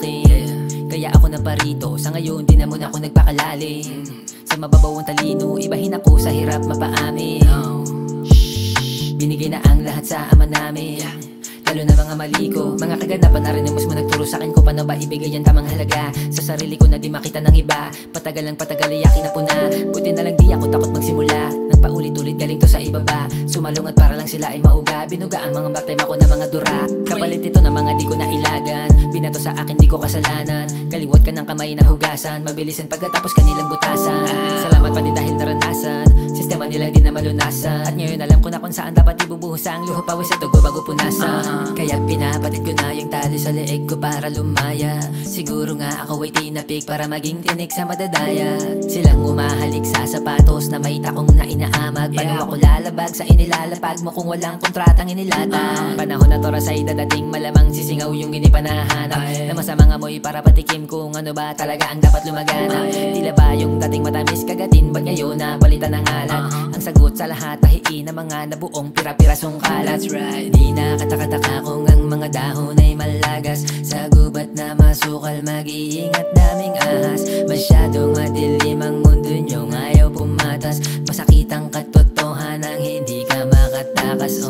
akin. Kaya ako naparito, sa ngayon di naman ako nagpakalalim. Sa mababaw ang talino, ibahin ako sa hirap mapaamin. Binigay na ang lahat sa ama namin, lalo na mga mali ko, mga kaganapan na rin ang mas mo nagturo sa akin ko paano ba ibigay ang tamang halaga sa sarili ko na di makita ng iba. Patagal lang patagal iyakin na po na, buti na lang di ako takot magsimula. Nang paulit-ulit galing to sa ibaba, sumalungat para lang sila ay mauga. Binuga ang mga baktay ko na mga dura, kapalit ito na mga di ko na ilagan. Binato sa akin di ko kasalanan, kaliwat ka ng kamay na hugasan. Mabilisan pagkatapos kanilang butasan, salamat pa din dahil naranasan. Sistema nila di na malunasan, at ngayon alam ko na kung saan dapat ibubuhos ang luho, pawis at dugo bago punasan. Kaya pinapatid ko na yung tali sa leeg ko para lumaya. Siguro nga ako ay tinapik para maging tinik sa madadaya. Silang umahalik sa sapatos na may takong na inaamag. Paano ako lalabag sa inilalapag mo kung walang kontratang inilatag? Panahon na toras ay dadating, malamang sisingaw yung hindi pa nahanap. Na masamang amoy para patikim kung ano ba talaga ang dapat lumagana. Tila ba yung dating matamis kagatin, ba't ngayon na palitan ng alat? Ang sagot sa lahat tahiin na mga nabuong pira-pirasong kalat. Di nakatakataka kung ang mga dahon ay malagas. Sa gubat na masukal mag-iingat daming ahas. Masyadong madilim ang mundo nyong ayaw pumatas. Masakit ang katotohanan, hindi ka makatakas.